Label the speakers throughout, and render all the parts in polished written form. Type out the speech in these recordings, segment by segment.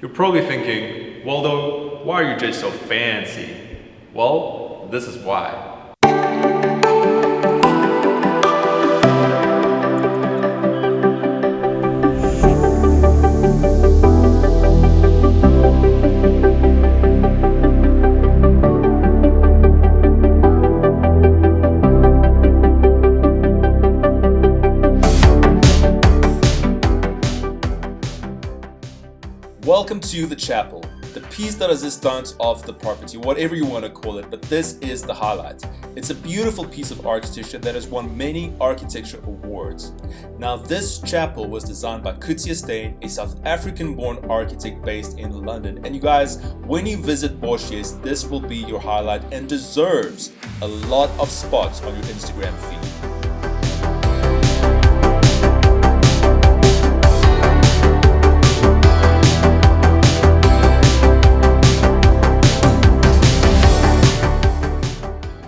Speaker 1: You're probably thinking, Waldo, why are you just so fancy? Well, this is why.
Speaker 2: Welcome to the chapel, the piece de resistance of the property, whatever you want to call it, but this is the highlight. It's a beautiful piece of architecture that has won many architecture awards. Now, this chapel was designed by Kutsia Steyn, a South African-born architect based in London. And you guys, when you visit Bosjes, this will be your highlight and deserves a lot of spots on your Instagram feed.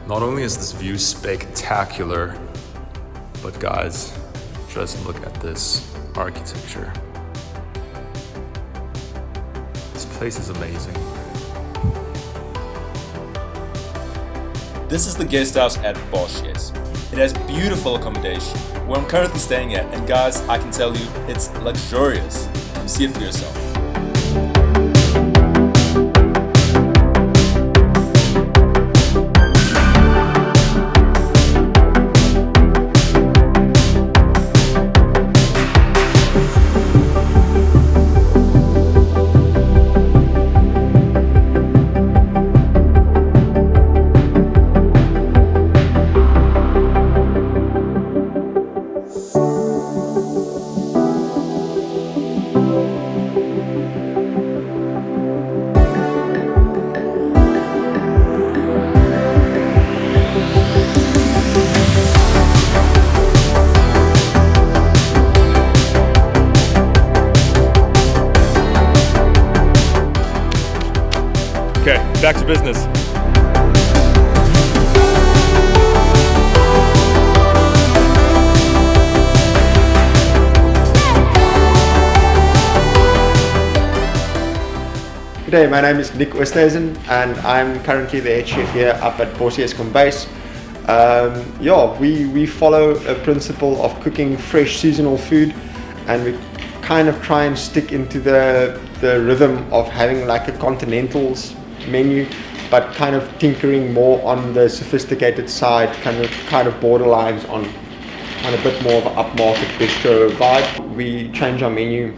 Speaker 1: Not only is this view spectacular, but guys, just look at this architecture. This place is amazing.
Speaker 2: This is the guest house at Bosjes. It has beautiful accommodation, where I'm currently staying at, and guys, I can tell you, it's luxurious. Come see it for yourself.
Speaker 1: Okay, back to business.
Speaker 3: G'day, my name is Nick Westhuizen and I'm currently the head chef here up at Bosjes Base. We follow a principle of cooking fresh seasonal food, and we kind of try and stick into the rhythm of having like a continentals menu, but kind of tinkering more on the sophisticated side, kind of borderlines on a bit more of an upmarket bistro vibe. We change our menu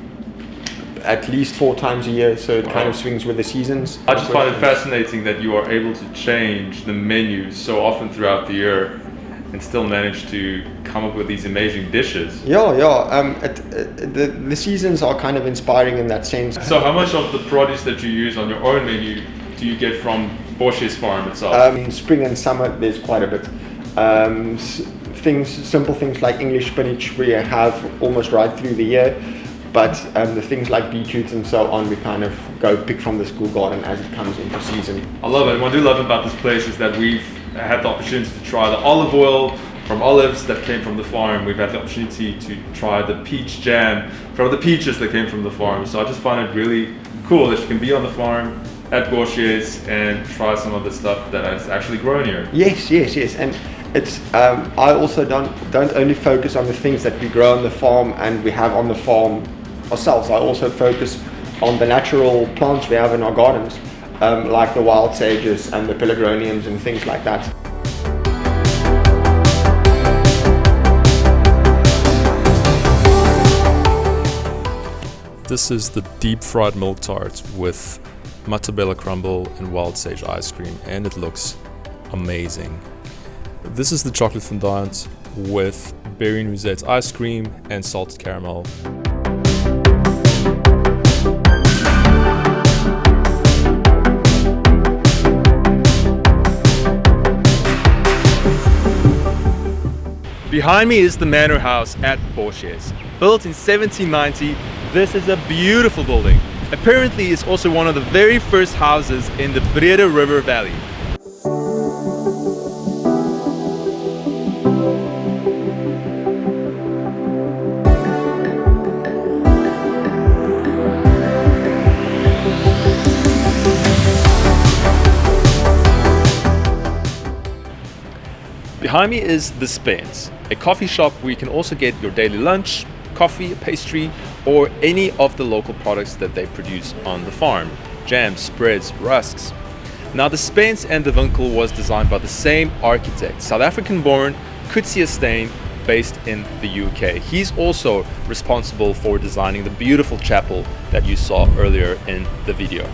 Speaker 3: at least 4 times a year, so it kind of swings with the seasons.
Speaker 1: I just find it fascinating that you are able to change the menu so often throughout the year and still manage to come up with these amazing dishes.
Speaker 3: The seasons are kind of inspiring in that sense.
Speaker 1: So how much of the produce that you use on your own menu do you get from Bosjes farm itself?
Speaker 3: In spring and summer there's quite a bit. Simple things like English spinach we have almost right through the year, but the things like beetroots and so on we kind of go pick from the school garden as it comes into season.
Speaker 1: I love it. What I do love about this place is that we've had the opportunity to try the olive oil from olives that came from the farm. We've had the opportunity to try the peach jam from the peaches that came from the farm. So I just find it really cool that you can be on the farm at Bosjes and try some of the stuff that is actually grown here.
Speaker 3: Yes, and it's I also don't only focus on the things that we grow on the farm and we have on the farm ourselves. I also focus on the natural plants we have in our gardens, like the wild sages and the pelargoniums and things like that.
Speaker 2: This is the deep fried milk tart with matabella crumble and wild sage ice cream, and it looks amazing. This is the chocolate fondant with berry noisette ice cream and salted caramel.
Speaker 1: Behind me is the manor house at Bosjes. Built in 1790, this is a beautiful building. Apparently, it's also one of the very first houses in the Brede River Valley. Behind me is The Spence, a coffee shop where you can also get your daily lunch, coffee, pastry, or any of the local products that they produce on the farm. Jams, spreads, rusks. Now the Spence and the Winkel was designed by the same architect, South African born, Coetzee Steyn, based in the UK. He's also responsible for designing the beautiful chapel that you saw earlier in the video.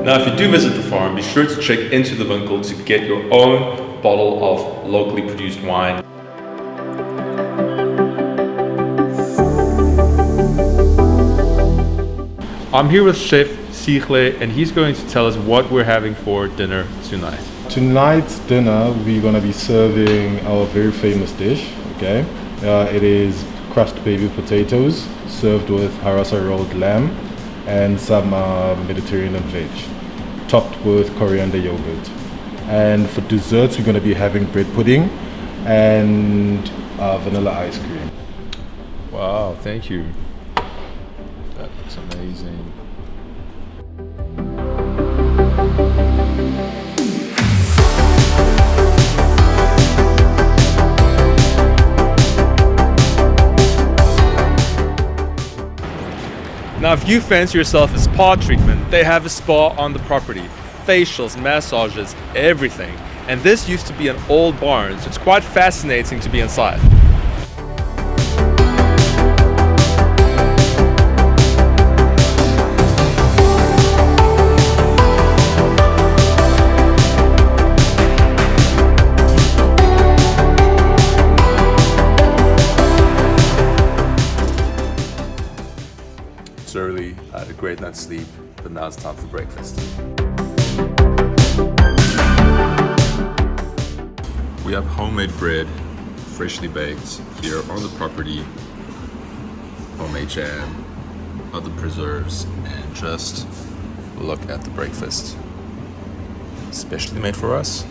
Speaker 1: Now, if you do visit the farm, be sure to check into the Winkel to get your own bottle of locally produced wine. I'm here with Chef Sigle, and he's going to tell us what we're having for dinner tonight.
Speaker 4: Tonight's dinner, we're going to be serving our very famous dish, okay? It is crushed baby potatoes served with harissa rolled lamb and some Mediterranean veg, topped with coriander yogurt. And for desserts, we're going to be having bread pudding and vanilla ice cream.
Speaker 1: Wow, thank you. That looks amazing. Now, if you fancy yourself a spa treatment, they have a spa on the property. Facials, massages, everything. And this used to be an old barn, so it's quite fascinating to be inside. It's early, I had a great night's sleep, but now it's time for breakfast. We have homemade bread, freshly baked here on the property, homemade jam, other preserves, and just look at the breakfast. Especially made for us.